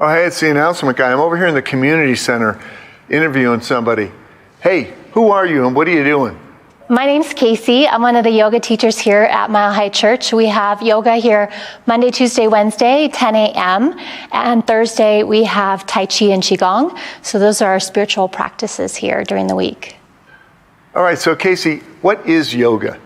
Oh, hey, it's the announcement guy. I'm over here in the community center interviewing somebody. Hey, who are you and what are you doing? My name's Casey. I'm one of the yoga teachers here at Mile High Church. We have yoga here Monday, Tuesday, Wednesday, 10 a.m. And Thursday we have Tai Chi and Qigong. So those are our spiritual practices here during the week. All right, so Casey, what is yoga?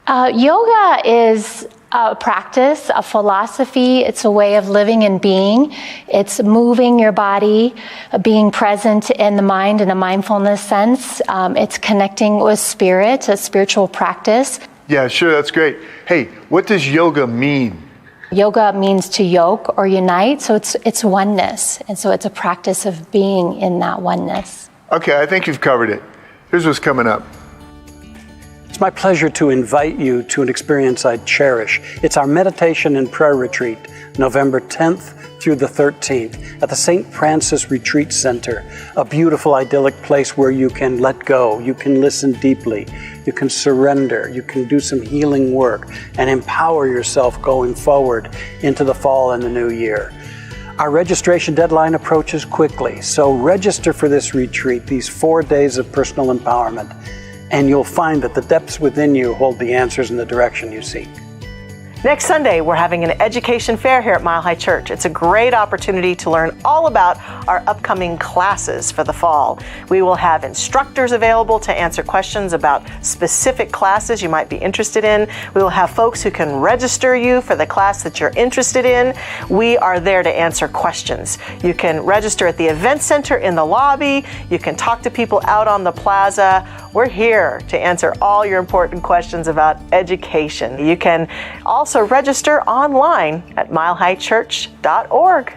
Yoga is a practice, a philosophy. It's a way of living and being. It's moving your body, being present in the mind in a mindfulness sense. It's connecting with spirit, a spiritual practice. Yeah, sure, that's great. Hey, what does yoga mean? Yoga means to yoke or unite, so it's oneness. And so it's a practice of being in that oneness. Okay, I think you've covered it. Here's what's coming up. It's my pleasure to invite you to an experience I cherish. It's our meditation and prayer retreat, November 10th through the 13th at the St. Francis Retreat Center, a beautiful, idyllic place where you can let go, you can listen deeply, you can surrender, you can do some healing work and empower yourself going forward into the fall and the new year. Our registration deadline approaches quickly, so register for this retreat, these 4 days of personal empowerment, and you'll find that the depths within you hold the answers in the direction you seek. Next Sunday, we're having an education fair here at Mile High Church. It's a great opportunity to learn all about our upcoming classes for the fall. We will have instructors available to answer questions about specific classes you might be interested in. We will have folks who can register you for the class that you're interested in. We are there to answer questions. You can register at the event center in the lobby. You can talk to people out on the plaza. We're here to answer all your important questions about education. You can also register online at milehighchurch.org.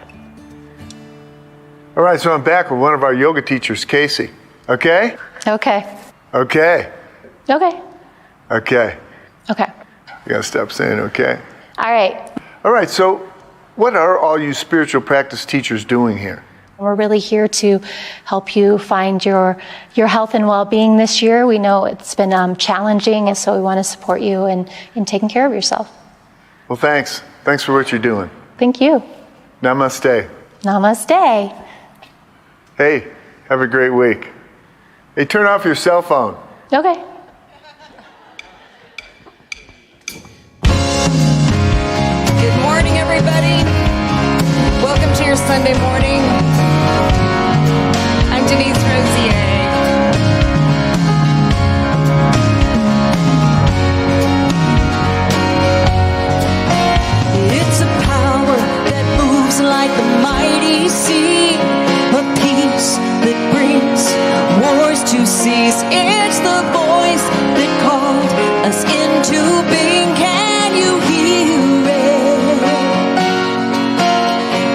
All right, so I'm back with one of our yoga teachers, Casey. Okay? Okay. Okay. Okay. Okay. Okay. You gotta stop saying okay. All right. All right, so what are all you spiritual practice teachers doing here? We're really here to help you find your health and well-being this year. We know it's been challenging, and so we want to support you in taking care of yourself. Well, thanks. Thanks for what you're doing. Thank you. Namaste. Namaste. Hey, have a great week. Hey, turn off your cell phone. Okay. Good morning, everybody. Welcome to your Sunday morning. I'm Denise Rosier. It's a power that moves like the mighty sea, a peace that brings wars to cease. It's the voice that called us into being. Can you hear it?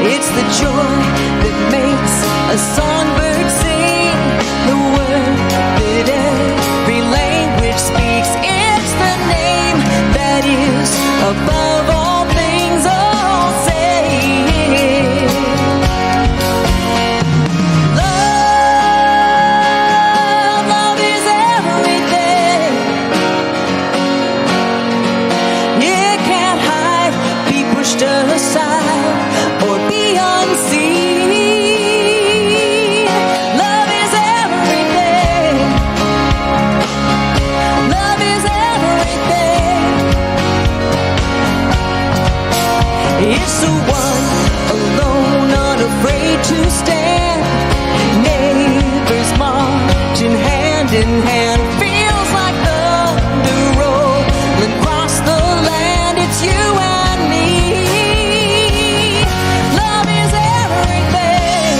It's the joy that makes a songbird sing, the word that every language speaks. It's the name that is above all things. All say love, love is everything. It can't hide, be pushed aside, or be unseen. Love is everything. Love is everything. It's the one alone, unafraid to stand. Neighbors marching hand in hand. Feels like thunder rolling across the land. It's you and me. Love is everything.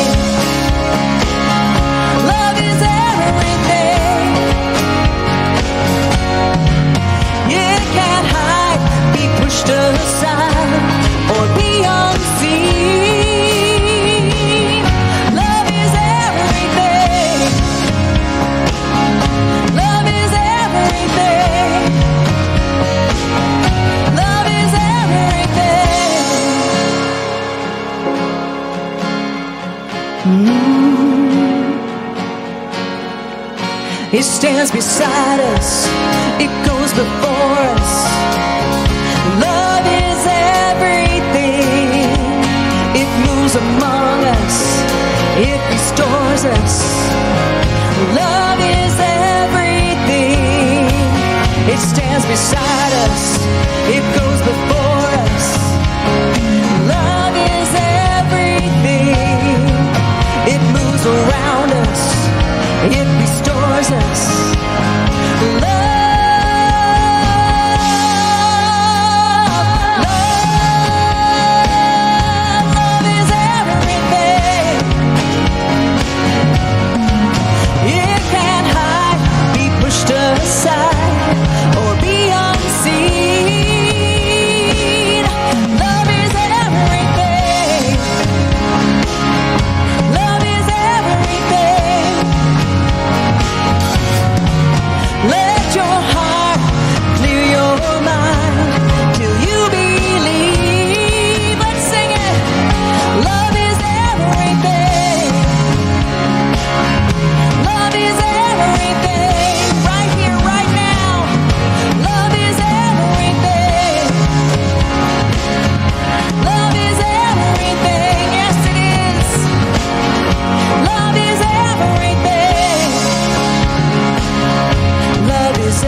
Love is everything. It can't hide, be pushed aside, or be unseen. Love is everything. Love is everything. Love is everything. It stands beside us, it goes before us. Love is everything. It moves among us, it restores us. Love is everything. It stands beside us, it goes before us. Love is everything. It moves around us, it restores us. Aside or be unseen. Love is everything. Love is everything. Let your heart clear your mind till you believe. Let's sing it. Love is everything. Love is everything.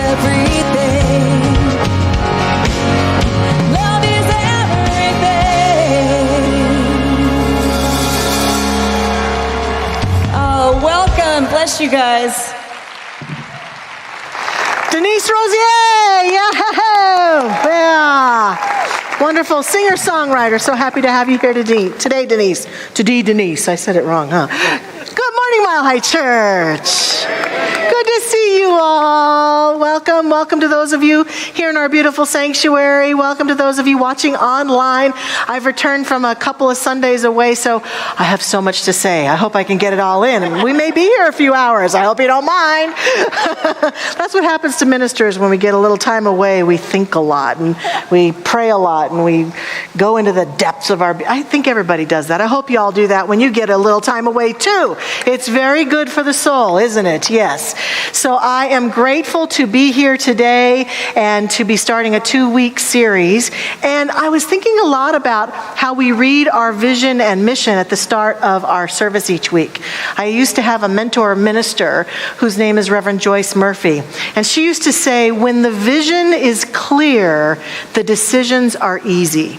Everything. Love is everything. Oh, welcome. Bless you guys. Denise Rosier, yeah. Wonderful singer-songwriter. So happy to have you here today, Denise. Today, Denise. I said it wrong, huh? Good morning, Mile High Church. Good to see you all. Welcome. Welcome to those of you here in our beautiful sanctuary. Welcome to those of you watching online. I've returned from a couple of Sundays away, so I have so much to say. I hope I can get it all in. And we may be here a few hours. I hope you don't mind. That's what happens to ministers when we get a little time away. We think a lot, and we pray a lot, and we go into the depths of our... I think everybody does that. I hope you all do that when you get a little time away, too. It's very good for the soul, isn't it? Yes. So I am grateful to be here today and to be starting a 2-week series. And I was thinking a lot about how we read our vision and mission at the start of our service each week. I used to have a mentor minister whose name is Reverend Joyce Murphy. And she used to say, when the vision is clear, the decisions are easy.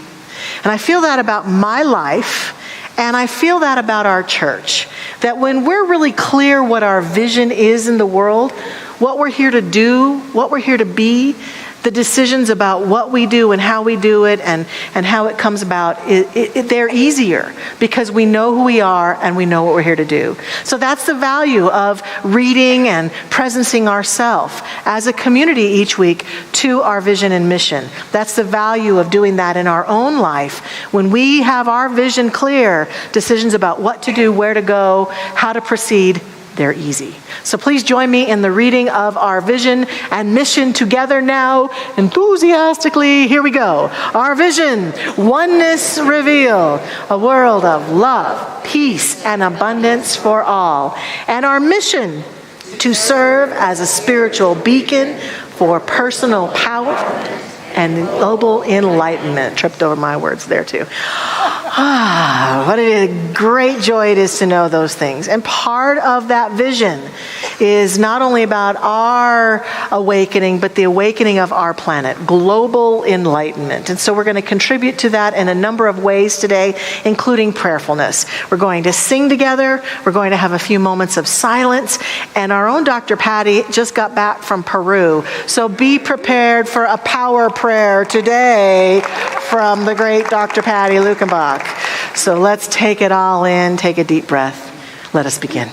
And I feel that about my life. And I feel that about our church, that when we're really clear what our vision is in the world, what we're here to do, what we're here to be, the decisions about what we do and how we do it and how it comes about, they're easier because we know who we are and we know what we're here to do. So that's the value of reading and presencing ourselves as a community each week to our vision and mission. That's the value of doing that in our own life. When we have our vision clear, decisions about what to do, where to go, how to proceed, they're easy. So please join me in the reading of our vision and mission together now, enthusiastically. Here we go. Our vision, oneness reveal, a world of love, peace, and abundance for all. And our mission, to serve as a spiritual beacon for personal power and global enlightenment. Tripped over my words there too. What a great joy it is to know those things. And part of that vision is not only about our awakening, but the awakening of our planet, global enlightenment. And so we're going to contribute to that in a number of ways today, including prayerfulness. We're going to sing together. We're going to have a few moments of silence. And our own Dr. Patty just got back from Peru. So be prepared for a power prayer today from the great Dr. Patty Lukenbach. So let's take it all in, take a deep breath. Let us begin.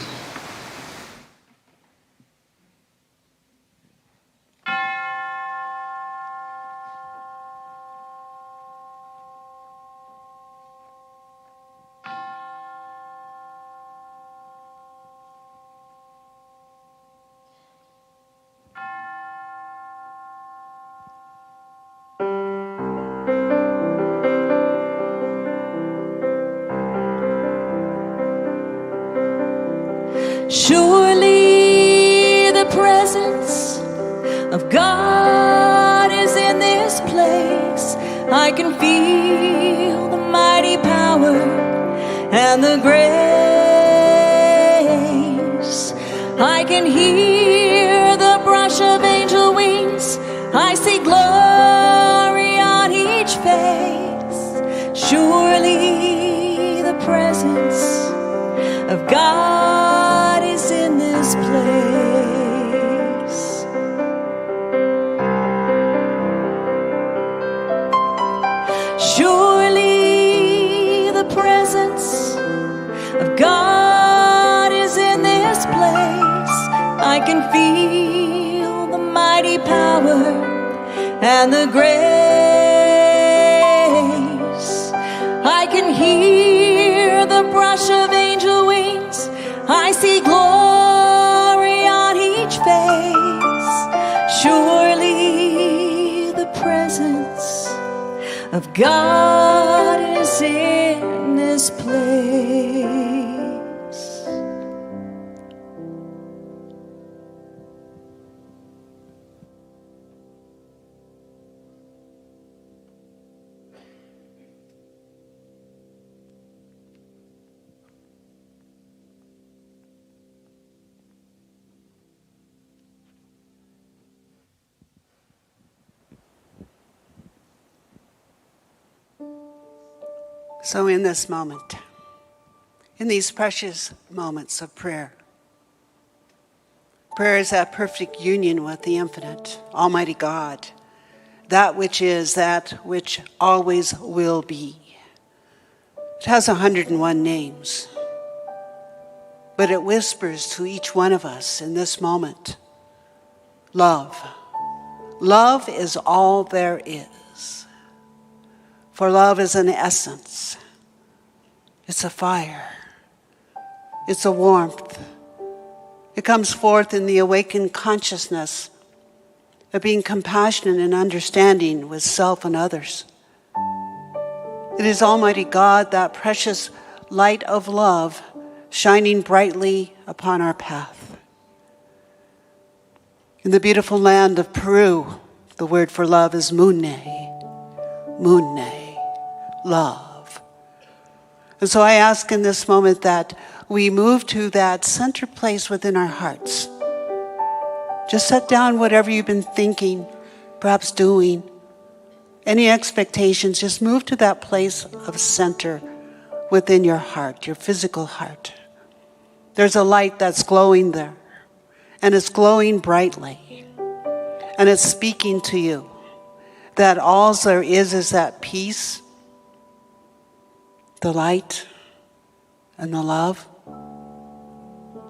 Surely the presence of God is in this place. I can feel the mighty power and the grace. I can hear the brush of angel wings. I see glory on each face. Surely the presence of God is in this place. Surely the presence of God is in this place. I can feel the mighty power and the grace. I can hear the brush of angel wings. I see glory on each face. Surely the presence of God is in this place. So in this moment, in these precious moments of prayer, prayer is that perfect union with the infinite, Almighty God, that which is, that which always will be. It has 101 names, but it whispers to each one of us in this moment, love. Love is all there is. For love is an essence. It's a fire. It's a warmth. It comes forth in the awakened consciousness of being compassionate and understanding with self and others. It is Almighty God, that precious light of love, shining brightly upon our path. In the beautiful land of Peru, the word for love is mune, love. And so I ask in this moment that we move to that center place within our hearts. Just set down whatever you've been thinking, perhaps doing, any expectations. Just move to that place of center within your heart, your physical heart. There's a light that's glowing there, and it's glowing brightly, and it's speaking to you that all there is that peace, the light, and the love,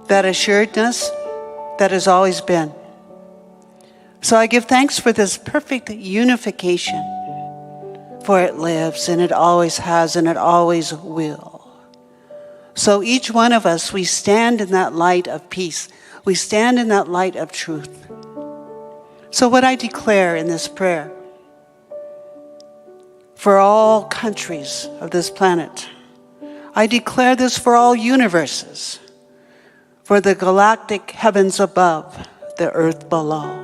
that assuredness that has always been. So I give thanks for this perfect unification, for it lives, and it always has, and it always will. So each one of us, we stand in that light of peace. We stand in that light of truth. So what I declare in this prayer, for all countries of this planet, I declare this for all universes, for the galactic heavens above, the earth below,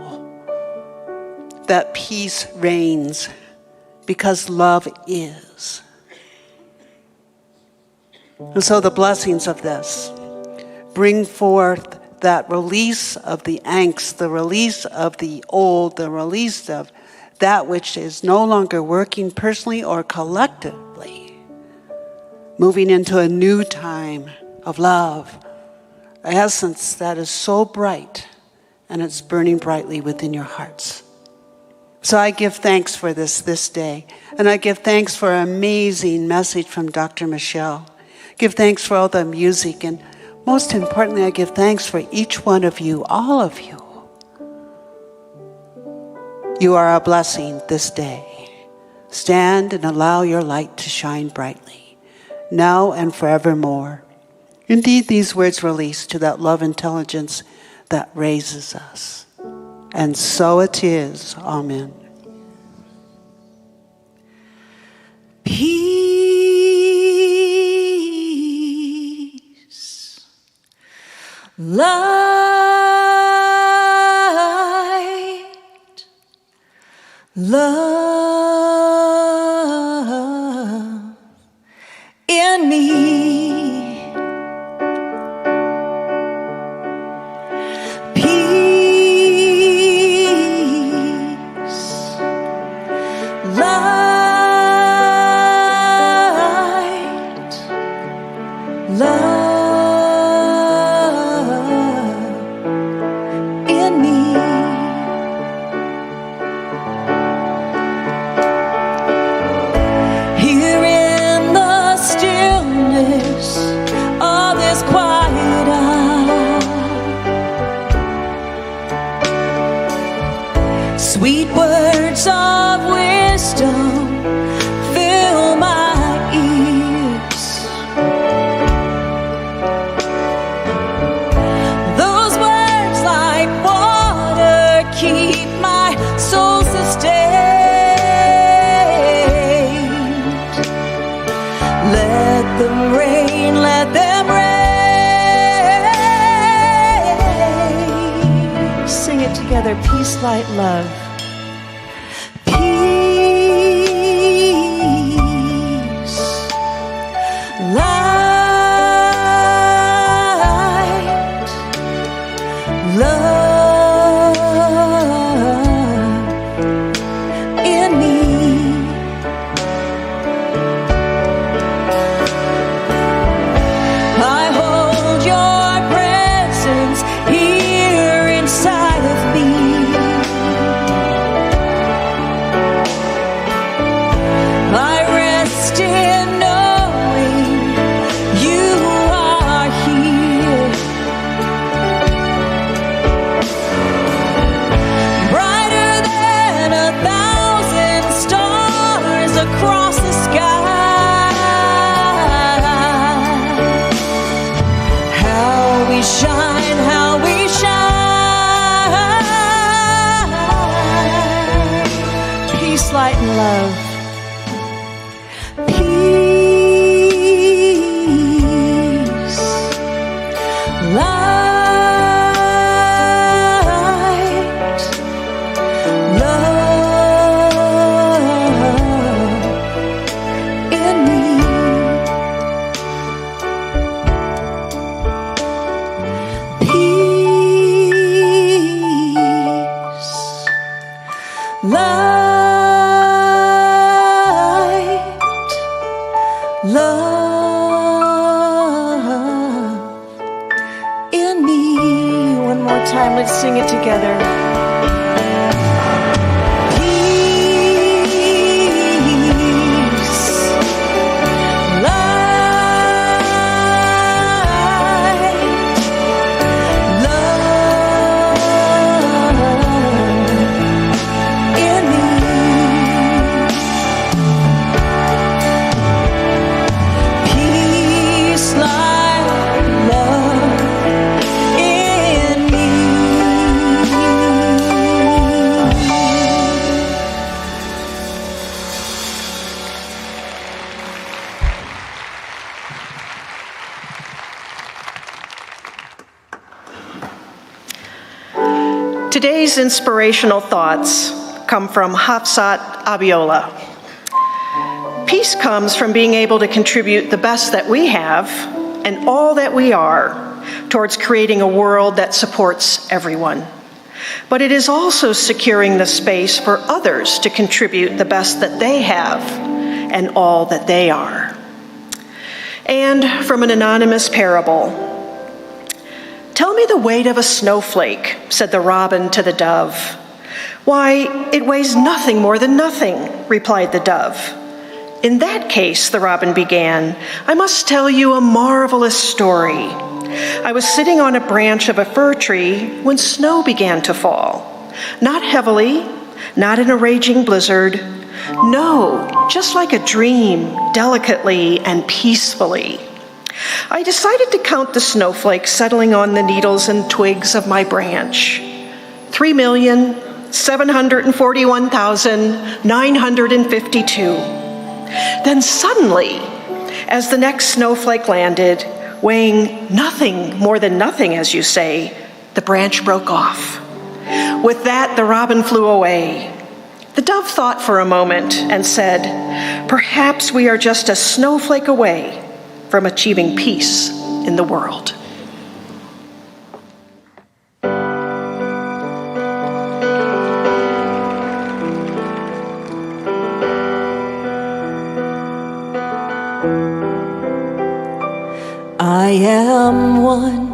that peace reigns because love is. And so the blessings of this bring forth that release of the angst, the release of the old, the release of that which is no longer working personally or collectively, moving into a new time of love, an essence that is so bright, and it's burning brightly within your hearts. So I give thanks for this day, and I give thanks for an amazing message from Dr. Michelle. Give thanks for all the music, and most importantly, I give thanks for each one of you, all of you. You are a blessing this day. Stand and allow your light to shine brightly, now and forevermore. Indeed, these words release to that love intelligence that raises us. And so it is. Amen. Peace, light, love in me. love in me. Here in the stillness of this quiet hour, sweet words of wisdom fill my ears. Those words like water keep my soul sustained. Let them rain, let them rain. Sing it together, peace, light, love. Peace, light, love in me. I hold your presence here inside of me. I rest in knowing you are here. Brighter than 1,000 stars across the sky. How we shine, how we shine. Peace, light, and love. Peace, light, love in me. Peace, light, love in me. One more time, let's sing it together. Peace, light, love in me. Peace, light, love in me. Today's inspirational thoughts come from Hafsat Abiola. Peace comes from being able to contribute the best that we have and all that we are towards creating a world that supports everyone. But it is also securing the space for others to contribute the best that they have and all that they are. And from an anonymous parable, "Tell me the weight of a snowflake," said the robin to the dove. "Why, it weighs nothing more than nothing," replied the dove. "In that case," the robin began, "I must tell you a marvelous story. I was sitting on a branch of a fir tree when snow began to fall. Not heavily, not in a raging blizzard. No, just like a dream, delicately and peacefully. I decided to count the snowflakes settling on the needles and twigs of my branch. 3,741,952. Then suddenly, as the next snowflake landed, weighing nothing more than nothing, as you say, the branch broke off. With that, the robin flew away. The dove thought for a moment and said, perhaps we are just a snowflake away from achieving peace in the world." I am one,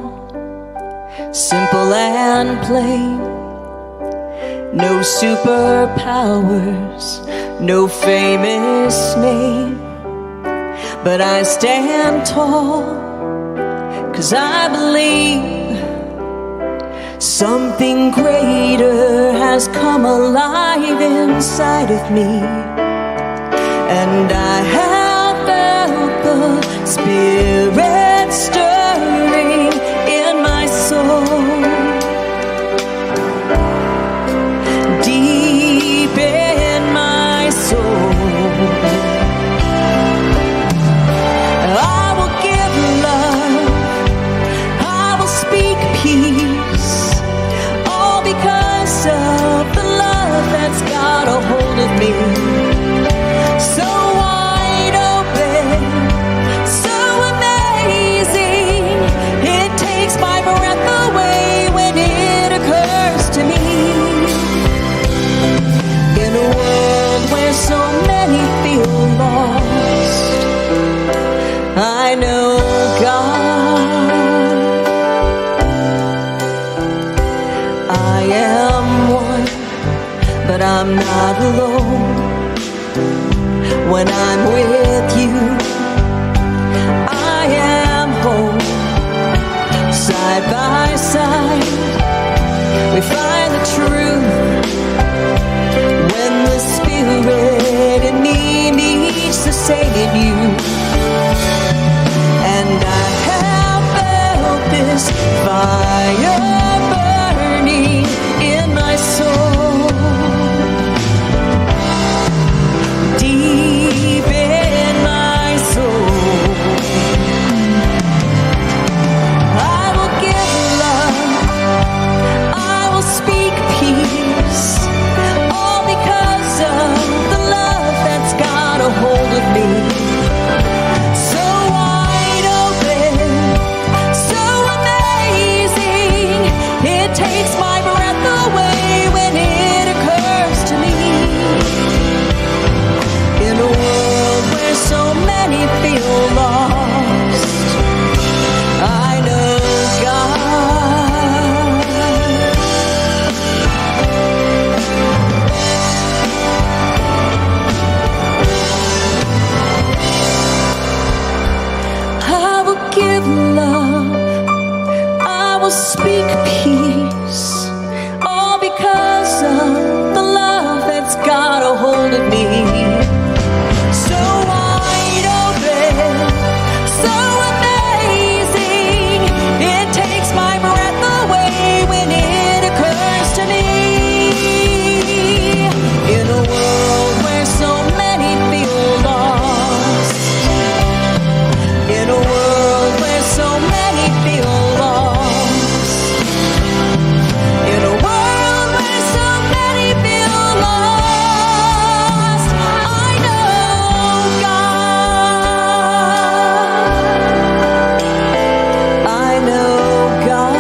simple and plain. No superpowers, no famous name. But I stand tall, 'cause I believe something greater has come alive inside of me. And I have felt the Spirit stirring in my soul, deep in my soul. I will give love, I will speak peace, all because of the love that's got a hold of me. So wide open, so amazing, it takes my breath away when it occurs to me. In a world where so many feel lost, I know God. I am one, but I'm not alone. When I'm with you, I am home. Side by side, we find the truth. When the Spirit in me meets the same in you. And I have felt this fire burning in my soul, deep in my soul. I will give love, I will speak peace, all because of the love that's got a hold of me. So wide open, so amazing, it takes my breath away when it occurs to me. In a world where so many feel lost, I know God. I will give love, I will speak peace, all because of the love that's got a hold of me. So wide open, so amazing, it takes my breath away when it occurs to me. In a world where so many feel lost, in a world where so many feel lost, in a world where so many feel lost, I know God. I know God.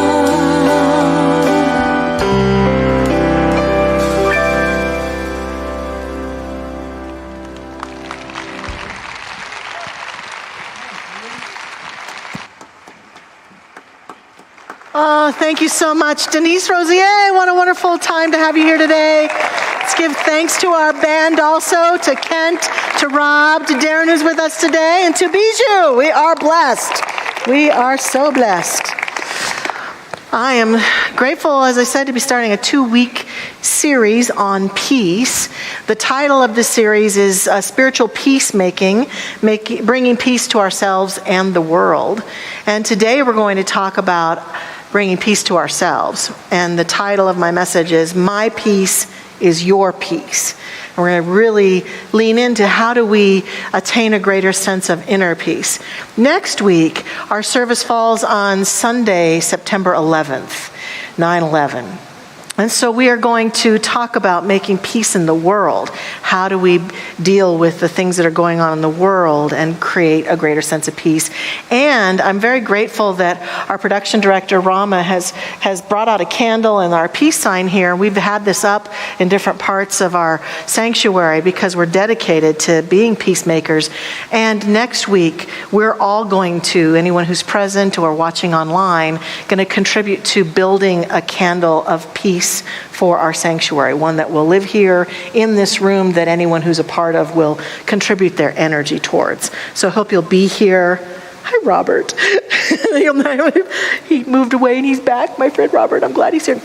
Oh, thank you so much, Denise Rosier. What a wonderful time to have you here today. Let's give thanks to our band also, to Kent, to Rob, to Darren who's with us today, and to Bijou. We are blessed. We are so blessed. I am grateful, as I said, to be starting a 2-week series on peace. The title of this series is Spiritual Peacemaking, bringing peace to ourselves and the world. And today we're going to talk about bringing peace to ourselves. And the title of my message is My Peace is Your Peace. And we're going to really lean into how do we attain a greater sense of inner peace. Next week, our service falls on Sunday, September 11th, 9/11. And so we are going to talk about making peace in the world. How do we deal with the things that are going on in the world and create a greater sense of peace? And I'm very grateful that our production director, Rama, has brought out a candle and our peace sign here. We've had this up in different parts of our sanctuary because we're dedicated to being peacemakers. And next week, we're all going to, anyone who's present or watching online, going to contribute to building a candle of peace for our sanctuary, one that will live here in this room that anyone who's a part of will contribute their energy towards. So I hope you'll be here. Hi, Robert. He moved away and he's back. My friend Robert, I'm glad he's here.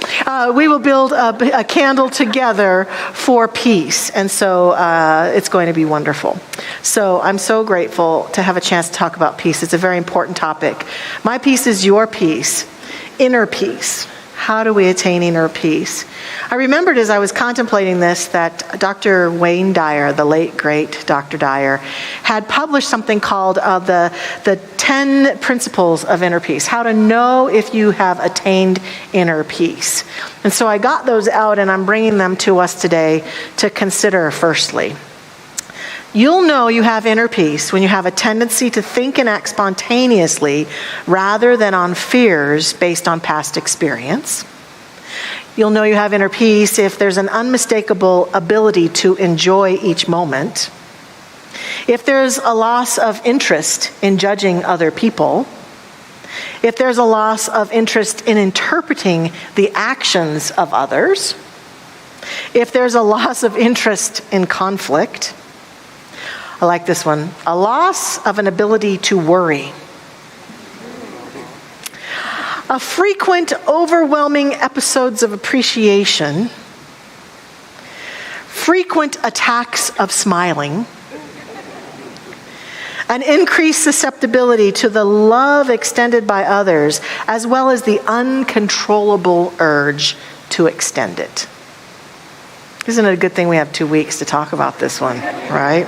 We will build a candle together for peace. And so it's going to be wonderful. So I'm so grateful to have a chance to talk about peace. It's a very important topic. My peace is your peace, inner peace. How do we attain inner peace? I remembered as I was contemplating this that Dr. Wayne Dyer, the late, great Dr. Dyer, had published something called the 10 Principles of Inner Peace, how to know if you have attained inner peace. And so I got those out and I'm bringing them to us today to consider firstly. You'll know you have inner peace when you have a tendency to think and act spontaneously rather than on fears based on past experience. You'll know you have inner peace if there's an unmistakable ability to enjoy each moment. If there's a loss of interest in judging other people. If there's a loss of interest in interpreting the actions of others. If there's a loss of interest in conflict. I like this one. A loss of an ability to worry. A frequent, overwhelming episodes of appreciation. Frequent attacks of smiling. An increased susceptibility to the love extended by others, as well as the uncontrollable urge to extend it. Isn't it a good thing we have 2 weeks to talk about this one, right?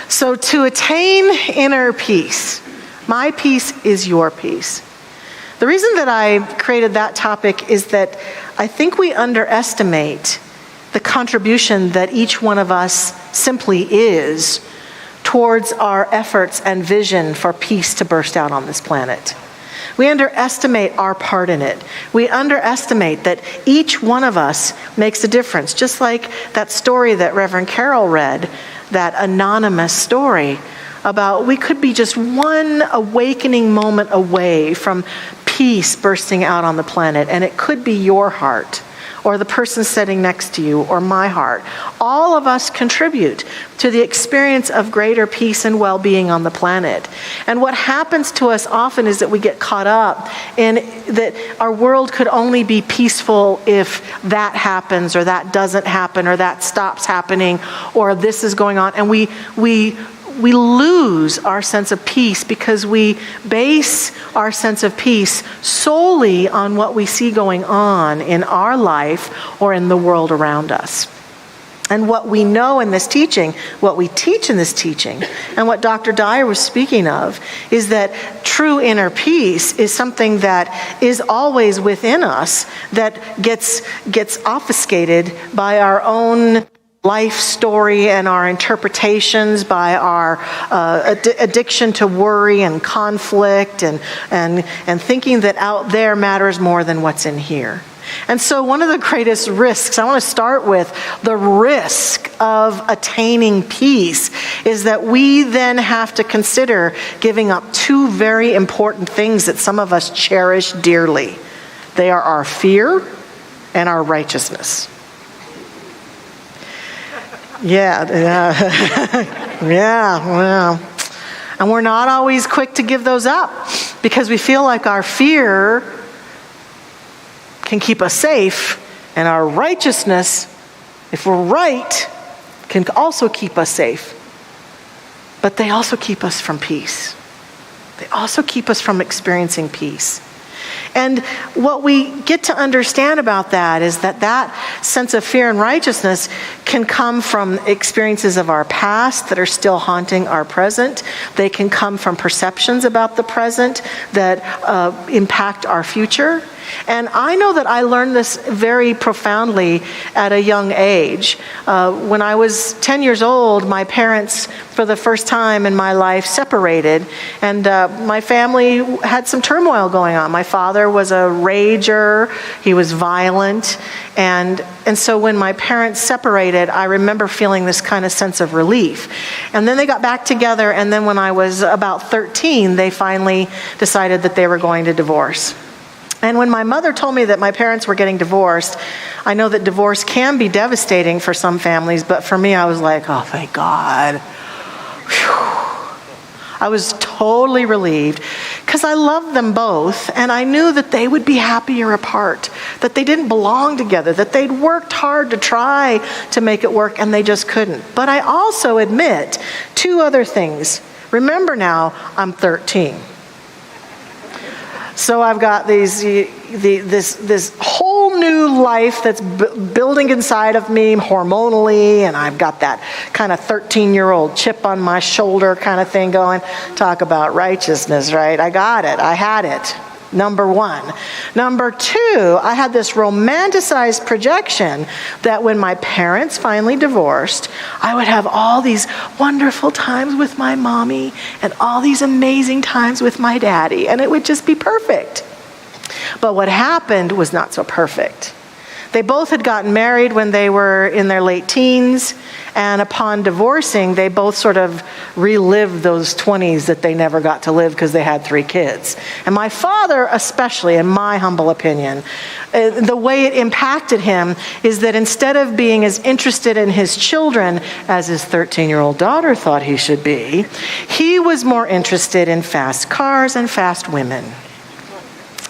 So to attain inner peace, my peace is your peace. The reason that I created that topic is that I think we underestimate the contribution that each one of us simply is towards our efforts and vision for peace to burst out on this planet. We underestimate our part in it. We underestimate that each one of us makes a difference. Just like that story that Reverend Carol read, that anonymous story about we could be just one awakening moment away from peace bursting out on the planet, and it could be your heart or the person sitting next to you or my heart. All of us contribute to the experience of greater peace and well-being on the planet. And what happens to us often is that we get caught up in that our world could only be peaceful if that happens or that doesn't happen or that stops happening or this is going on. And we lose our sense of peace because we base our sense of peace solely on what we see going on in our life or in the world around us. And what we know in this teaching, what we teach in this teaching, and what Dr. Dyer was speaking of, is that true inner peace is something that is always within us that gets obfuscated by our own life story and our interpretations, by our addiction to worry and conflict and thinking that out there matters more than what's in here. And so one of the greatest risks, I want to start with the risk of attaining peace, is that we then have to consider giving up two very important things that some of us cherish dearly. They are our fear and our righteousness. Yeah, well. And we're not always quick to give those up because we feel like our fear can keep us safe, and our righteousness, if we're right, can also keep us safe. But they also keep us from peace. They also keep us from experiencing peace. And what we get to understand about that is that sense of fear and righteousness can come from experiences of our past that are still haunting our present. They can come from perceptions about the present that impact our future. And I know that I learned this very profoundly at a young age. When I was 10 years old, my parents, for the first time in my life, separated. And my family had some turmoil going on. My father was a rager. He was violent. And so when my parents separated, I remember feeling this kind of sense of relief. And then they got back together, and then when I was about 13, they finally decided that they were going to divorce. And when my mother told me that my parents were getting divorced, I know that divorce can be devastating for some families, but for me, I was like, oh, thank God. Whew. I was totally relieved because I loved them both, and I knew that they would be happier apart, that they didn't belong together, that they'd worked hard to try to make it work, and they just couldn't. But I also admit two other things. Remember now, I'm 13. So I've got this whole new life that's building inside of me hormonally, and I've got that kind of 13-year-old chip on my shoulder kind of thing going. Talk about righteousness, right? I got it. I had it. Number one. Number two, I had this romanticized projection that when my parents finally divorced, I would have all these wonderful times with my mommy and all these amazing times with my daddy, and it would just be perfect. But what happened was not so perfect. They both had gotten married when they were in their late teens, and upon divorcing, they both sort of relived those 20s that they never got to live because they had 3 kids. And my father, especially, in my humble opinion, the way it impacted him is that instead of being as interested in his children as his 13-year-old daughter thought he should be, he was more interested in fast cars and fast women.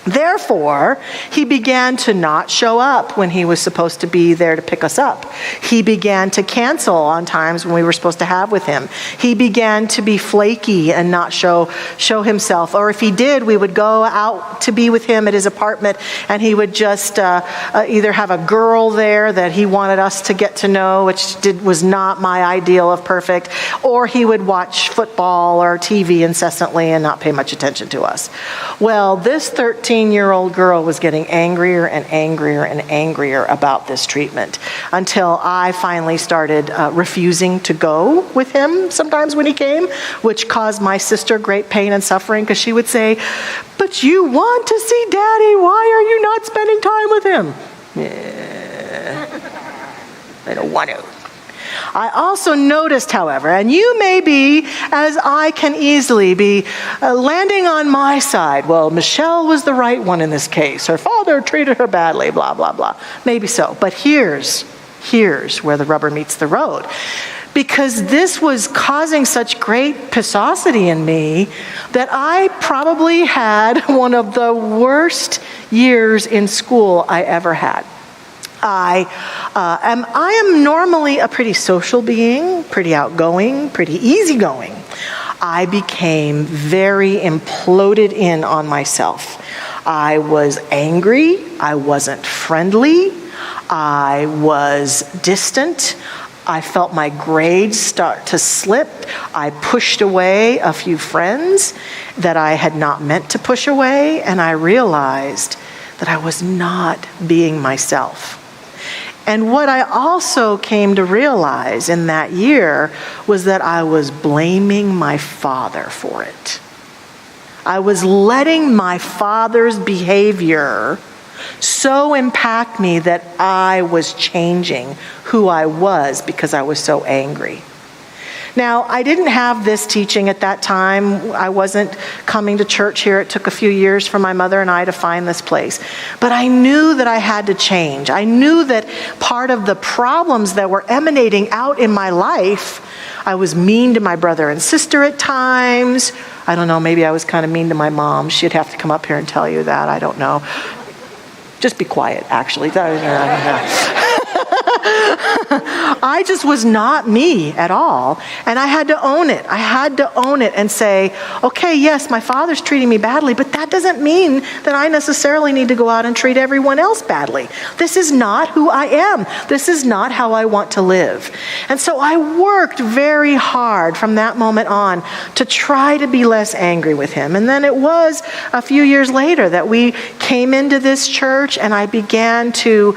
Therefore, he began to not show up when he was supposed to be there to pick us up. He began to cancel on times when we were supposed to have with him. He began to be flaky and not show himself. Or if he did, we would go out to be with him at his apartment, and he would just either have a girl there that he wanted us to get to know, which was not my ideal of perfect, or he would watch football or TV incessantly and not pay much attention to us. Well, this 13-year-old girl was getting angrier and angrier and angrier about this treatment until I finally started refusing to go with him sometimes when he came, which caused my sister great pain and suffering because she would say, "But you want to see Daddy, why are you not spending time with him?" Yeah. I don't want to. I also noticed, however, and you may be, as I can easily be, landing on my side. Well, Michelle was the right one in this case. Her father treated her badly, blah, blah, blah. Maybe so. But here's where the rubber meets the road. Because this was causing such great pisosity in me that I probably had one of the worst years in school I ever had. I am normally a pretty social being, pretty outgoing, pretty easygoing. I became very imploded in on myself. I was angry. I wasn't friendly. I was distant. I felt my grades start to slip. I pushed away a few friends that I had not meant to push away, and I realized that I was not being myself. And what I also came to realize in that year was that I was blaming my father for it. I was letting my father's behavior so impact me that I was changing who I was because I was so angry. Now, I didn't have this teaching at that time. I wasn't coming to church here. It took a few years for my mother and I to find this place. But I knew that I had to change. I knew that part of the problems that were emanating out in my life, I was mean to my brother and sister at times. I don't know, maybe I was kind of mean to my mom. She'd have to come up here and tell you that. I don't know. Just be quiet, actually. I just was not me at all. And I had to own it. I had to own it and say, okay, yes, my father's treating me badly, but that doesn't mean that I necessarily need to go out and treat everyone else badly. This is not who I am. This is not how I want to live. And so I worked very hard from that moment on to try to be less angry with him. And then it was a few years later that we came into this church, and I began to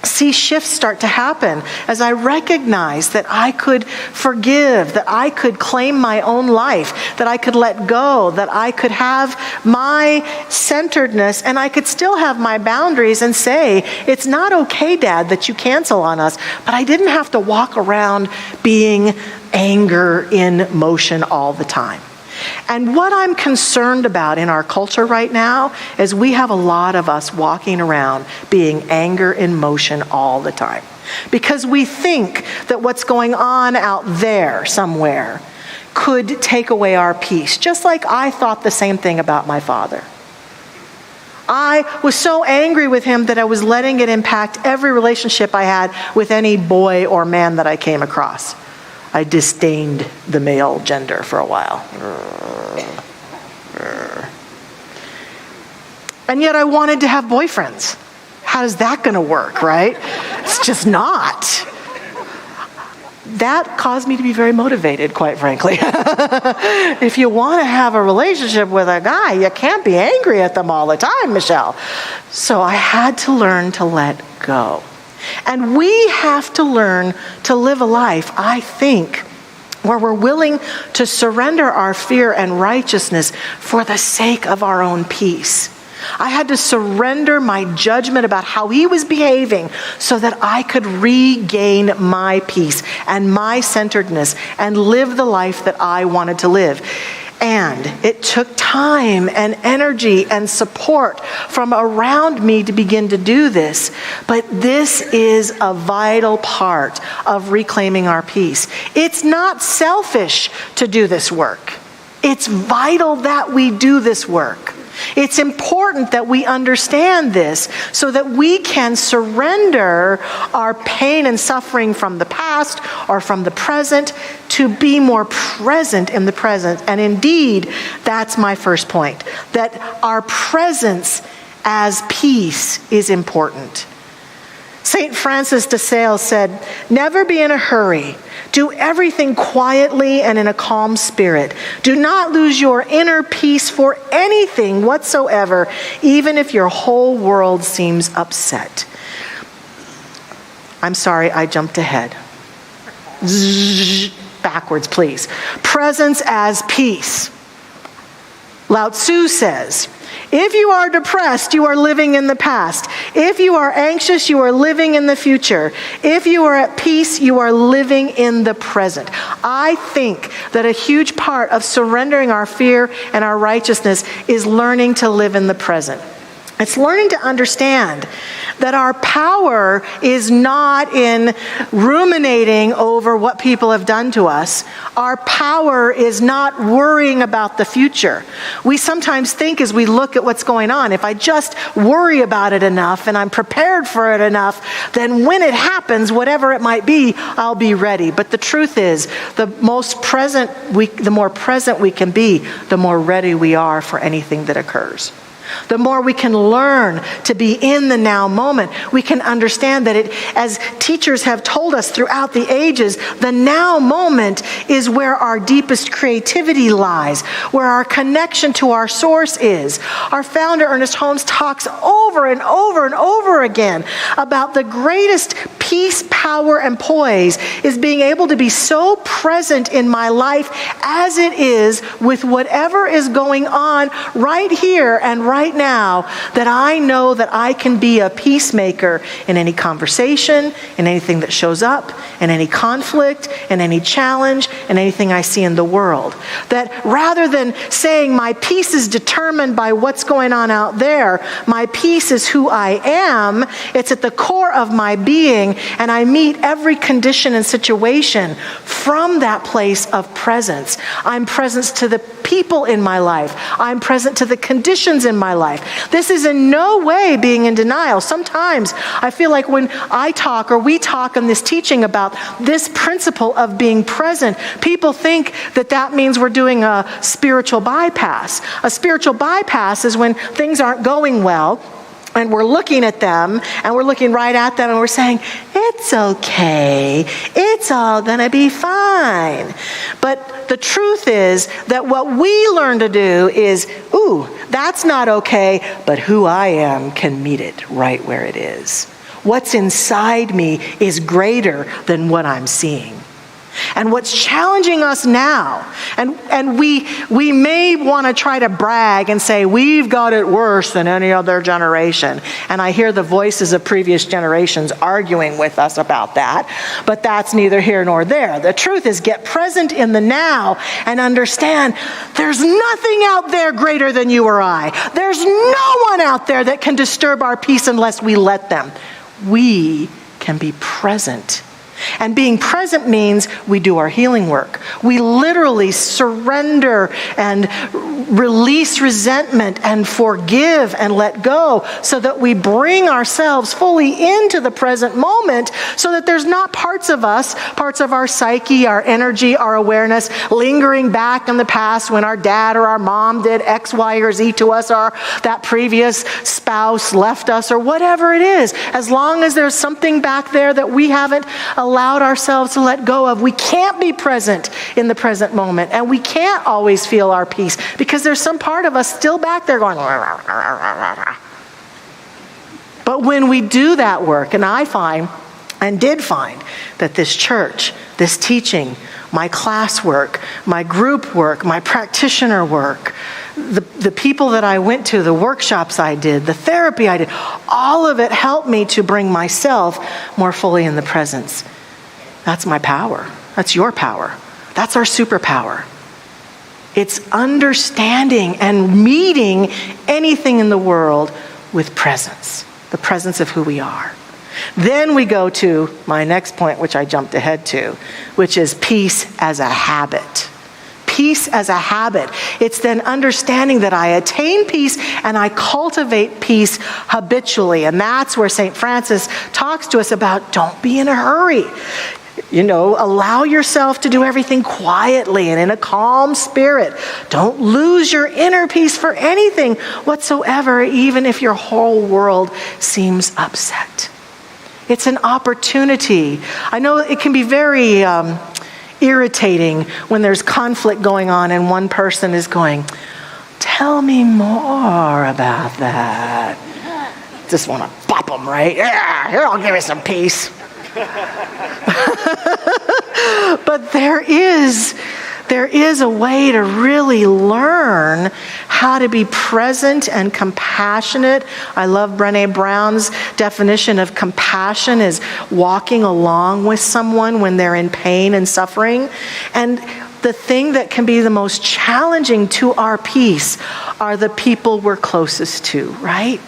see shifts start to happen as I recognized that I could forgive, that I could claim my own life, that I could let go, that I could have my centeredness, and I could still have my boundaries and say, it's not okay, Dad, that you cancel on us. But I didn't have to walk around being anger in motion all the time. And what I'm concerned about in our culture right now is we have a lot of us walking around being anger in motion all the time. Because we think that what's going on out there somewhere could take away our peace. Just like I thought the same thing about my father. I was so angry with him that I was letting it impact every relationship I had with any boy or man that I came across. I disdained the male gender for a while. And yet I wanted to have boyfriends. How is that going to work, right? It's just not. That caused me to be very motivated, quite frankly. If you want to have a relationship with a guy, you can't be angry at them all the time, Michelle. So I had to learn to let go. And we have to learn to live a life, I think, where we're willing to surrender our fear and righteousness for the sake of our own peace. I had to surrender my judgment about how he was behaving so that I could regain my peace and my centeredness and live the life that I wanted to live. And it took time and energy and support from around me to begin to do this. But this is a vital part of reclaiming our peace. It's not selfish to do this work. It's vital that we do this work. It's important that we understand this so that we can surrender our pain and suffering from the past or from the present to be more present in the present. And indeed, that's my first point, that our presence as peace is important. St. Francis de Sales said, "Never be in a hurry. Do everything quietly and in a calm spirit. Do not lose your inner peace for anything whatsoever, even if your whole world seems upset." I'm sorry, I jumped ahead. Backwards, please. Presence as peace. Lao Tzu says, if you are depressed, you are living in the past. If you are anxious, you are living in the future. If you are at peace, you are living in the present. I think that a huge part of surrendering our fear and our righteousness is learning to live in the present. It's learning to understand that our power is not in ruminating over what people have done to us. Our power is not worrying about the future. We sometimes think as we look at what's going on, if I just worry about it enough and I'm prepared for it enough, then when it happens, whatever it might be, I'll be ready. But the truth is, the more present we can be, the more ready we are for anything that occurs. The more we can learn to be in the now moment, we can understand that it, as teachers have told us throughout the ages, the now moment is where our deepest creativity lies, where our connection to our source is. Our founder, Ernest Holmes, talks over and over and over again about the greatest peace, power, and poise is being able to be so present in my life as it is with whatever is going on right here and right now, that I know that I can be a peacemaker in any conversation, in anything that shows up, in any conflict, in any challenge, in anything I see in the world. That rather than saying my peace is determined by what's going on out there, my peace is who I am, it's at the core of my being, and I meet every condition and situation from that place of presence. I'm present to the people in my life. I'm present to the conditions in my life. This is in no way being in denial. Sometimes I feel like when I talk or we talk in this teaching about this principle of being present, people think that that means we're doing a spiritual bypass. A spiritual bypass is when things aren't going well, and we're looking at them, and we're looking right at them, and we're saying, it's okay. It's all going to be fine. But the truth is that what we learn to do is, ooh, that's not okay, but who I am can meet it right where it is. What's inside me is greater than what I'm seeing. And what's challenging us now, and we may want to try to brag and say, we've got it worse than any other generation. And I hear the voices of previous generations arguing with us about that, but that's neither here nor there. The truth is, get present in the now and understand there's nothing out there greater than you or I. There's no one out there that can disturb our peace unless we let them. We can be present. And being present means we do our healing work. We literally surrender and release resentment and forgive and let go so that we bring ourselves fully into the present moment so that there's not parts of us, parts of our psyche, our energy, our awareness lingering back in the past when our dad or our mom did X, Y, or Z to us, or that previous spouse left us, or whatever it is. As long as there's something back there that we haven't allowed ourselves to let go of, we can't be present in the present moment, and we can't always feel our peace because there's some part of us still back there going, rah, rah, rah, rah. But when we do that work, and I find, and did find, that this church, this teaching, my class work, my group work, my practitioner work, the people that I went to, the workshops I did, the therapy I did, all of it helped me to bring myself more fully in the presence. That's my power. That's your power. That's our superpower. It's understanding and meeting anything in the world with presence, the presence of who we are. Then we go to my next point, which I jumped ahead to, which is peace as a habit. Peace as a habit. It's then understanding that I attain peace and I cultivate peace habitually. And that's where St. Francis talks to us about don't be in a hurry. You know, allow yourself to do everything quietly and in a calm spirit. Don't lose your inner peace for anything whatsoever, even if your whole world seems upset. It's an opportunity. I know it can be very irritating when there's conflict going on and one person is going, tell me more about that. Just want to bop them, right? Yeah, here, I'll give you some peace. But there is a way to really learn how to be present and compassionate. I love Brené Brown's definition of compassion is walking along with someone when they're in pain and suffering. And the thing that can be the most challenging to our peace are the people we're closest to, right?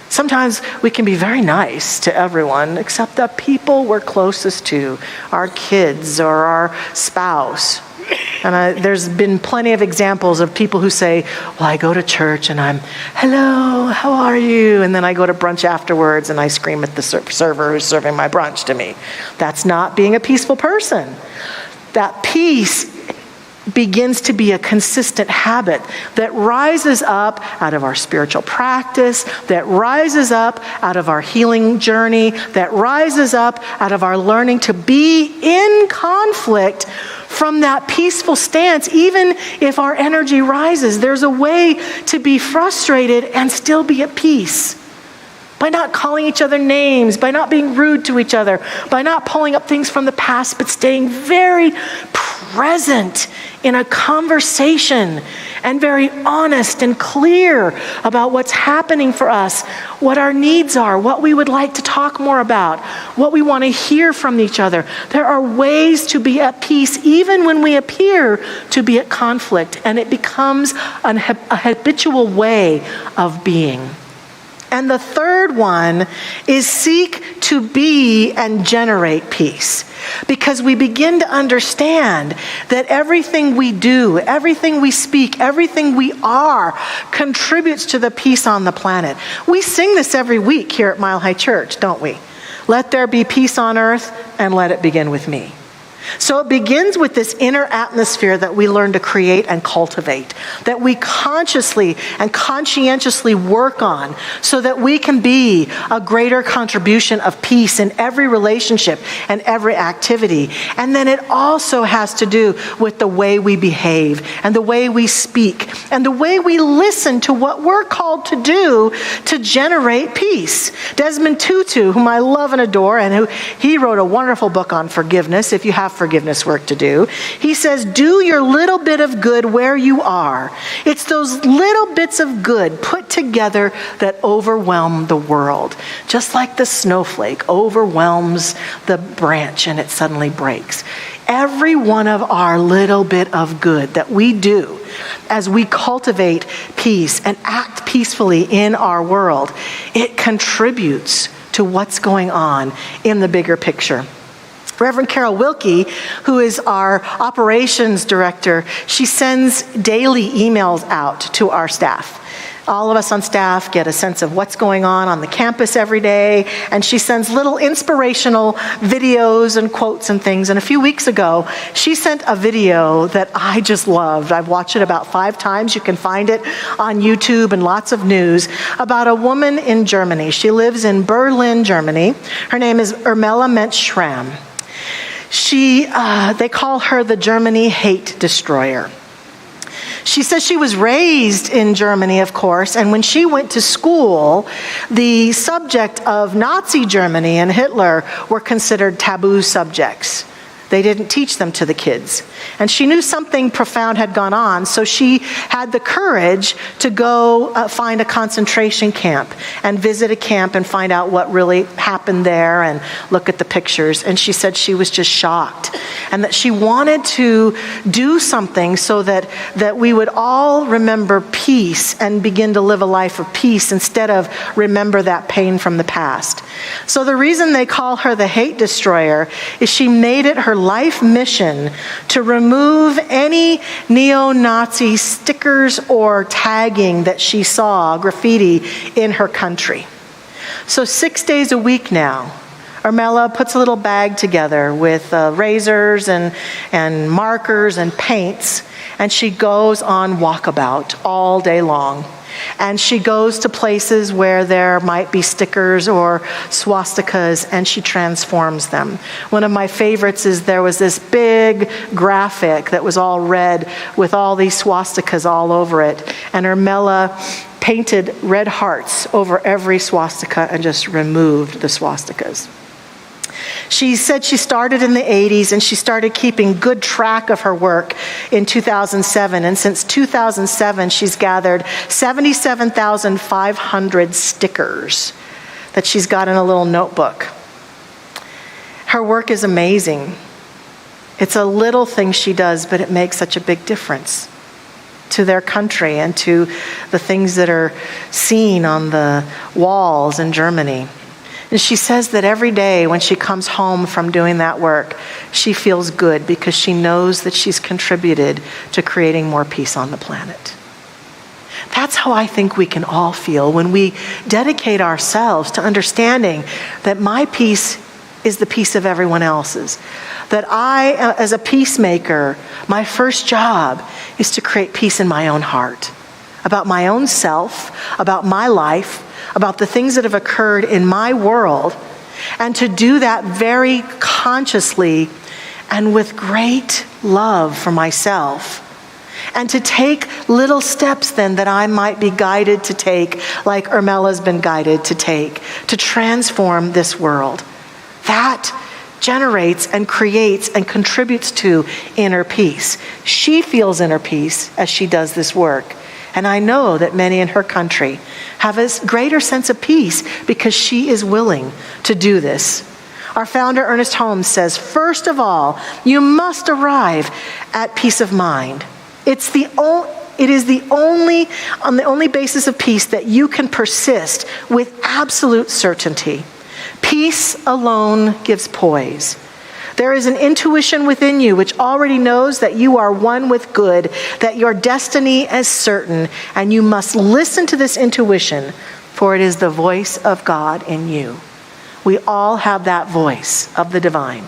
Sometimes we can be very nice to everyone except the people we're closest to, our kids or our spouse. And there's been plenty of examples of people who say, well, I go to church and I'm, hello, how are you? And then I go to brunch afterwards and I scream at the server who's serving my brunch to me. That's not being a peaceful person. That peace begins to be a consistent habit that rises up out of our spiritual practice, that rises up out of our healing journey, that rises up out of our learning to be in conflict from that peaceful stance. Even if our energy rises, there's a way to be frustrated and still be at peace. By not calling each other names, by not being rude to each other, by not pulling up things from the past, but staying very present in a conversation and very honest and clear about what's happening for us, what our needs are, what we would like to talk more about, what we want to hear from each other. There are ways to be at peace even when we appear to be at conflict, and it becomes a habitual way of being. And the third one is seek to be and generate peace. Because we begin to understand that everything we do, everything we speak, everything we are contributes to the peace on the planet. We sing this every week here at Mile High Church, don't we? Let there be peace on earth, and let it begin with me. So it begins with this inner atmosphere that we learn to create and cultivate, that we consciously and conscientiously work on so that we can be a greater contribution of peace in every relationship and every activity. And then it also has to do with the way we behave and the way we speak and the way we listen to what we're called to do to generate peace. Desmond Tutu, whom I love and adore, and he wrote a wonderful book on forgiveness, if you have forgiveness work to do. He says, do your little bit of good where you are. It's those little bits of good put together that overwhelm the world. Just like the snowflake overwhelms the branch and it suddenly breaks. Every one of our little bit of good that we do as we cultivate peace and act peacefully in our world, it contributes to what's going on in the bigger picture. Reverend Carol Wilkie, who is our operations director, she sends daily emails out to our staff. All of us on staff get a sense of what's going on the campus every day, and she sends little inspirational videos and quotes and things. And a few weeks ago, she sent a video that I just loved. I've watched it about 5 times. You can find it on YouTube and lots of news about a woman in Germany. She lives in Berlin, Germany. Her name is Irmela Mentz-Schramm. They call her the Germany hate destroyer. She says she was raised in Germany, of course, and when she went to school, the subject of Nazi Germany and Hitler were considered taboo subjects. They didn't teach them to the kids. And she knew something profound had gone on, so she had the courage to go find a concentration camp and visit a camp and find out what really happened there and look at the pictures. And she said she was just shocked and that she wanted to do something so that we would all remember peace and begin to live a life of peace instead of remember that pain from the past. So the reason they call her the hate destroyer is she made it her life mission to remove any neo-Nazi stickers or tagging that she saw, graffiti, in her country. So 6 days a week now, Irmela puts a little bag together with razors and markers and paints, and she goes on walkabout all day long. And she goes to places where there might be stickers or swastikas, and she transforms them. One of my favorites is there was this big graphic that was all red with all these swastikas all over it. And Irmela painted red hearts over every swastika and just removed the swastikas. She said she started in the 80s and she started keeping good track of her work in 2007. And since 2007, she's gathered 77,500 stickers that she's got in a little notebook. Her work is amazing. It's a little thing she does, but it makes such a big difference to their country and to the things that are seen on the walls in Germany. And she says that every day when she comes home from doing that work, she feels good because she knows that she's contributed to creating more peace on the planet. That's how I think we can all feel when we dedicate ourselves to understanding that my peace is the peace of everyone else's. That I, as a peacemaker, my first job is to create peace in my own heart, about my own self, about my life, about the things that have occurred in my world, and to do that very consciously and with great love for myself. And to take little steps then that I might be guided to take, like Irmela's been guided to take, to transform this world. That generates and creates and contributes to inner peace. She feels inner peace as she does this work. And I know that many in her country have a greater sense of peace because she is willing to do this. Our founder, Ernest Holmes, says, first of all, you must arrive at peace of mind. It's the It is on the only basis of peace that you can persist with absolute certainty. Peace alone gives poise. There is an intuition within you which already knows that you are one with good, that your destiny is certain, and you must listen to this intuition, for it is the voice of God in you. We all have that voice of the divine,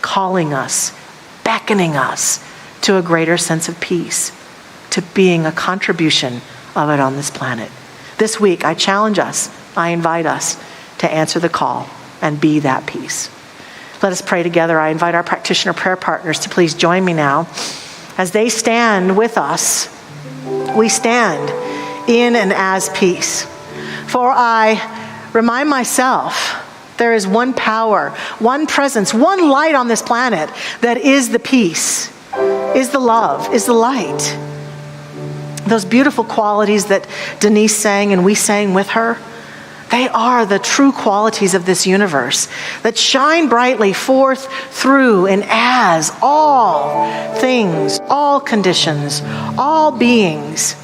calling us, beckoning us to a greater sense of peace, to being a contribution of it on this planet. This week, I challenge us, I invite us to answer the call and be that peace. Let us pray together. I invite our practitioner prayer partners to please join me now. As they stand with us, we stand in and as peace. For I remind myself there is one power, one presence, one light on this planet that is the peace, is the love, is the light. Those beautiful qualities that Denise sang and we sang with her, they are the true qualities of this universe that shine brightly forth through and as all things, all conditions, all beings.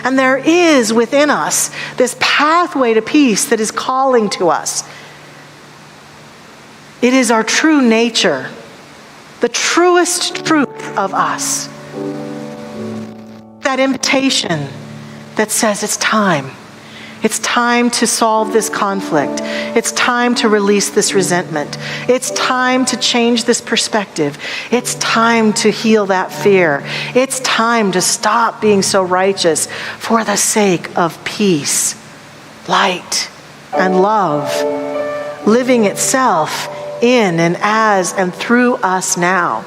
And there is within us this pathway to peace that is calling to us. It is our true nature, the truest truth of us. That invitation that says it's time. It's time to solve this conflict. It's time to release this resentment. It's time to change this perspective. It's time to heal that fear. It's time to stop being so righteous for the sake of peace, light, and love, living itself in and as and through us now.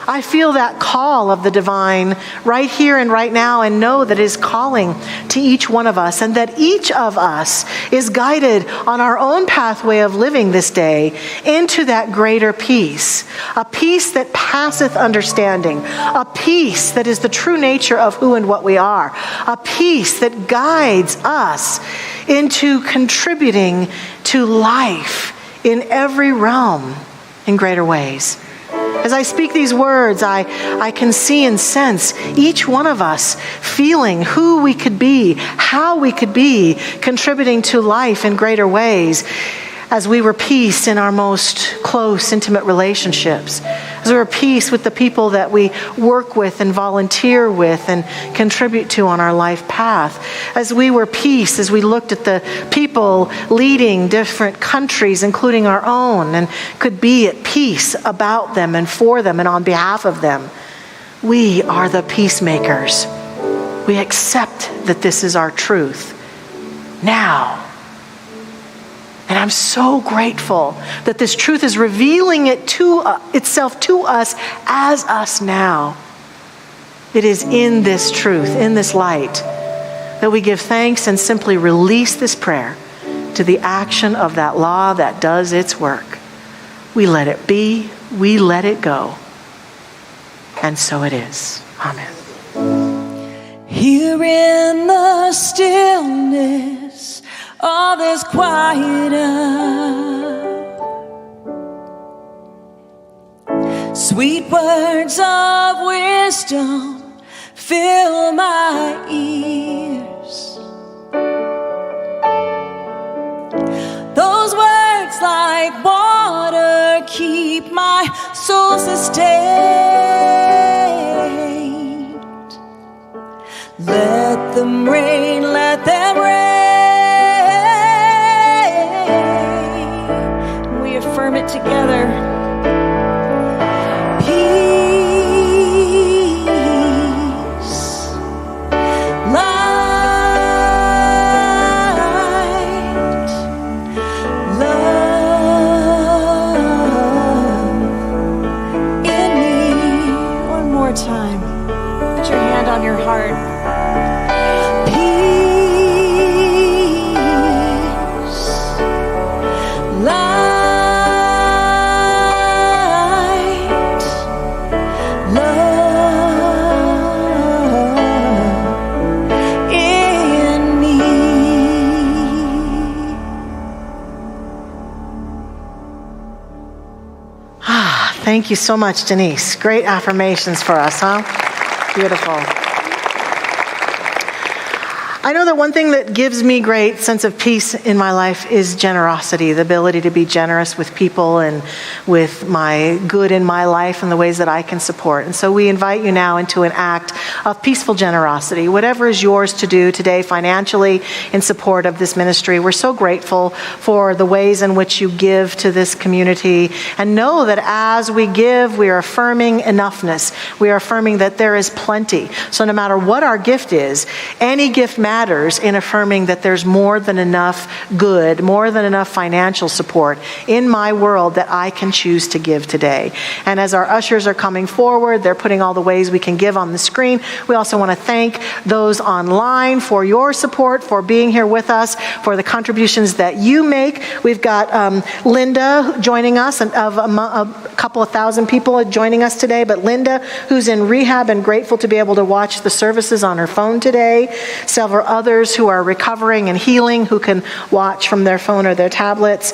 I feel that call of the divine right here and right now, and know that it is calling to each one of us, and that each of us is guided on our own pathway of living this day into that greater peace, a peace that passeth understanding, a peace that is the true nature of who and what we are, a peace that guides us into contributing to life in every realm in greater ways. As I speak these words, I can see and sense each one of us feeling who we could be, how we could be contributing to life in greater ways as we were peace in our most close, intimate relationships, as we were peace with the people that we work with and volunteer with and contribute to on our life path, as we were peace as we looked at the people leading different countries, including our own, and could be at peace about them and for them and on behalf of them. We are the peacemakers. We accept that this is our truth now. And I'm so grateful that this truth is revealing it to itself to us as us now. It is in this truth, in this light, that we give thanks and simply release this prayer to the action of that law that does its work. We let it be, we let it go. And so it is. Amen. Here in the stillness, all is quiet up. Sweet words of wisdom fill my ears. Those words like water keep my soul sustained. Let them rain, let them rain. We affirm it together. Peace, light, love in me. One more time. Put your hand on your heart. Thank you so much, Denise. Great affirmations for us, huh? Beautiful. I know that one thing that gives me great sense of peace in my life is generosity, the ability to be generous with people and with my good in my life and the ways that I can support. And so we invite you now into an act of peaceful generosity. Whatever is yours to do today financially in support of this ministry, we're so grateful for the ways in which you give to this community. And know that as we give, we are affirming enoughness. We are affirming that there is plenty. So no matter what our gift is, any gift matters in affirming that there's more than enough good, more than enough financial support in my world that I can choose to give today. And as our ushers are coming forward, they're putting all the ways we can give on the screen. We also want to thank those online for your support, for being here with us, for the contributions that you make. We've got Linda joining us, and of a couple of thousand people joining us today, but Linda, who's in rehab and grateful to be able to watch the services on her phone today. Several others who are recovering and healing who can watch from their phone or their tablets.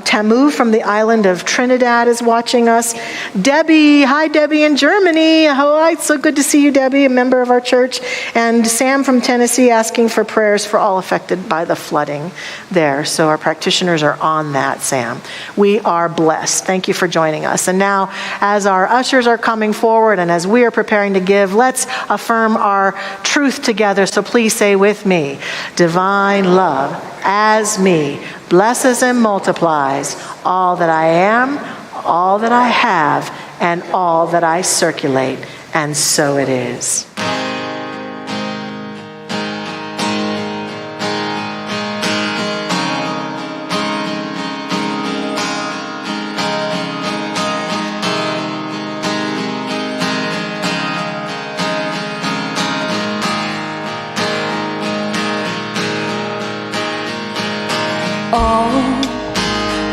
Tamu from the island of Trinidad is watching us. Debbie, hi Debbie in Germany. Oh, it's so good to see you, Debbie, a member of our church. And Sam from Tennessee asking for prayers for all affected by the flooding there. So our practitioners are on that, Sam. We are blessed. Thank you for joining us. And now, as our ushers are coming forward and as we are preparing to give, let's affirm our truth together. So please say with me, divine love as me blesses and multiplies all that I am, all that I have, and all that I circulate. And so it is.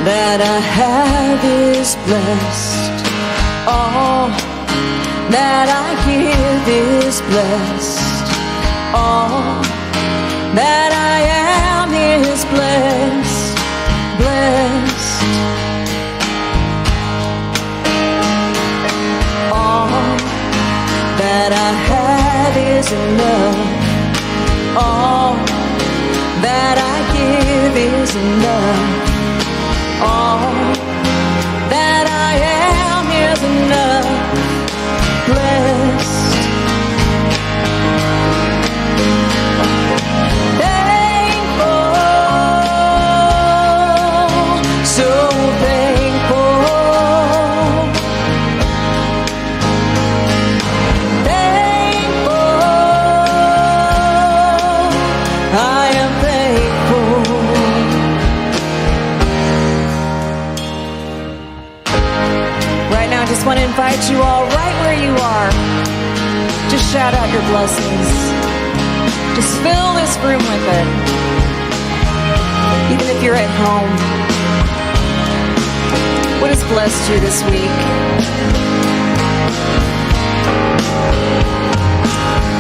That I have is blessed. All that I give is blessed. All that I am is blessed. Blessed. All that I have is enough. All that I give is enough. All that I am is enough. Blessed. Thankful. So thankful. Thankful. I am thankful. I just want to invite you all right where you are. Just shout out your blessings. Just fill this room with it. Even if you're at home. What has blessed you this week?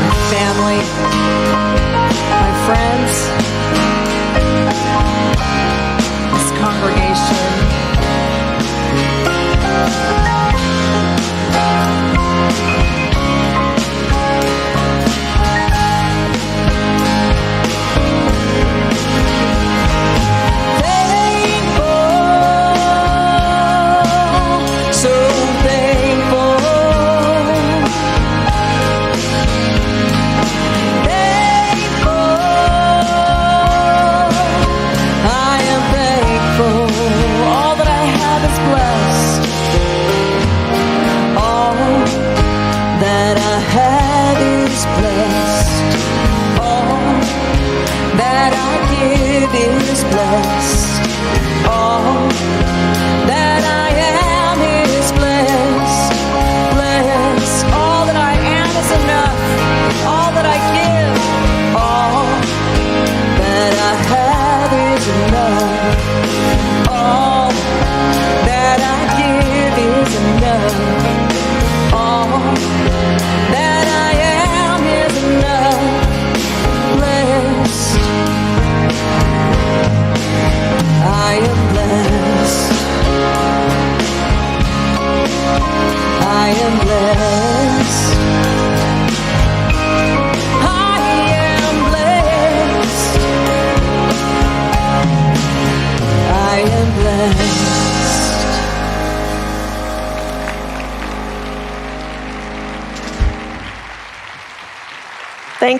My family, my friends, this congregation. Thankful.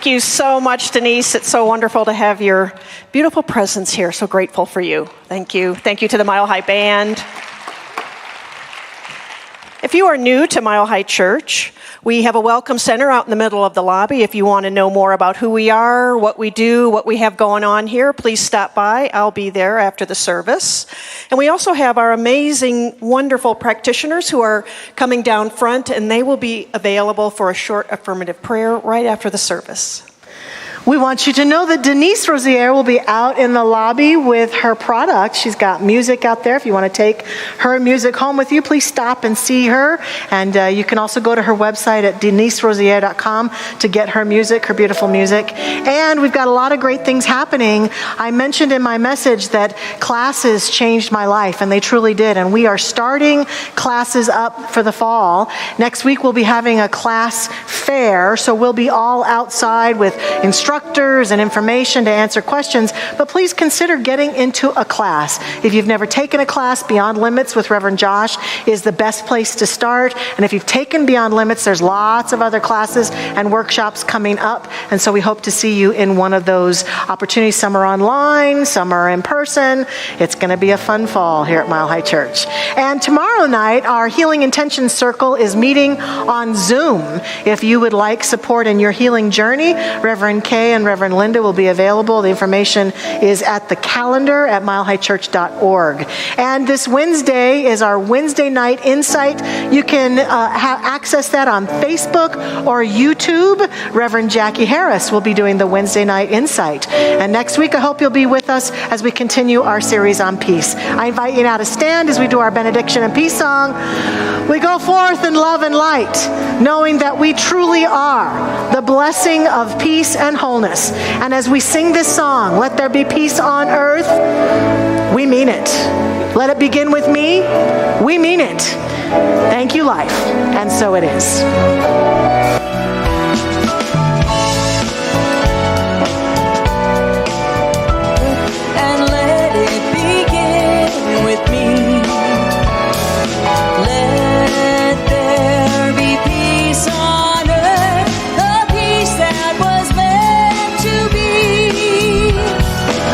Thank you so much, Denise. It's so wonderful to have your beautiful presence here. So grateful for you. Thank you. Thank you to the Mile High Band. If you are new to Mile High Church, we have a welcome center out in the middle of the lobby. If you want to know more about who we are, what we do, what we have going on here, please stop by. I'll be there after the service. And we also have our amazing, wonderful practitioners who are coming down front, and they will be available for a short affirmative prayer right after the service. We want you to know that Denise Rosier will be out in the lobby with her product. She's got music out there. If you want to take her music home with you, please stop and see her. And you can also go to her website at deniserosier.com to get her music, her beautiful music. And we've got a lot of great things happening. I mentioned in my message that classes changed my life, and they truly did. And we are starting classes up for the fall. Next week we'll be having a class fair, so we'll be all outside with instructors and information to answer questions, but please consider getting into a class. If you've never taken a class, Beyond Limits with Reverend Josh is the best place to start. And if you've taken Beyond Limits, there's lots of other classes and workshops coming up. And so we hope to see you in one of those opportunities. Some are online, some are in person. It's going to be a fun fall here at Mile High Church. And tomorrow night, our Healing Intentions Circle is meeting on Zoom. If you would like support in your healing journey, Reverend Kay and Reverend Linda will be available. The information is at the calendar at milehighchurch.org. And this Wednesday is our Wednesday night insight. You can access that on Facebook or YouTube. Reverend Jackie Harris will be doing the Wednesday night insight. And next week, I hope you'll be with us as we continue our series on peace. I invite you now to stand as we do our benediction and peace song. We go forth in love and light, knowing that we truly are the blessing of peace and wholeness. And as we sing this song, let there be peace on earth, we mean it. Let it begin with me, we mean it. Thank you, life. And so it is. And let it begin with me. Let there be peace on earth, the peace that was meant to be.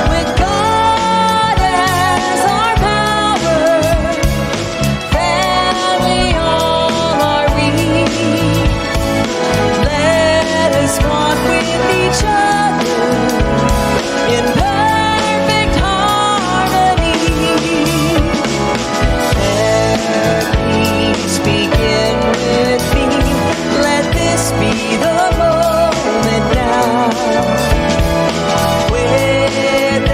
With God as our power, family all are we. Let us walk with each other in perfect harmony. Let peace begin with me. Let this be the moment now. With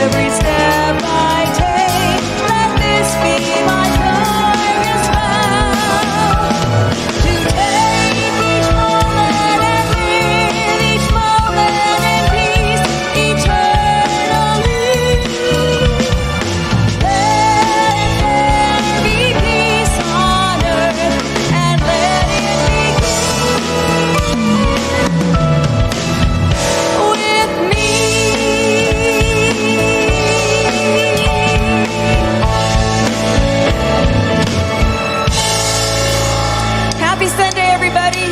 every step I take, let this be my glorious vow. To take each moment and live each moment in peace eternally. Let there be peace on earth, and let it begin with me. Happy Sunday, everybody.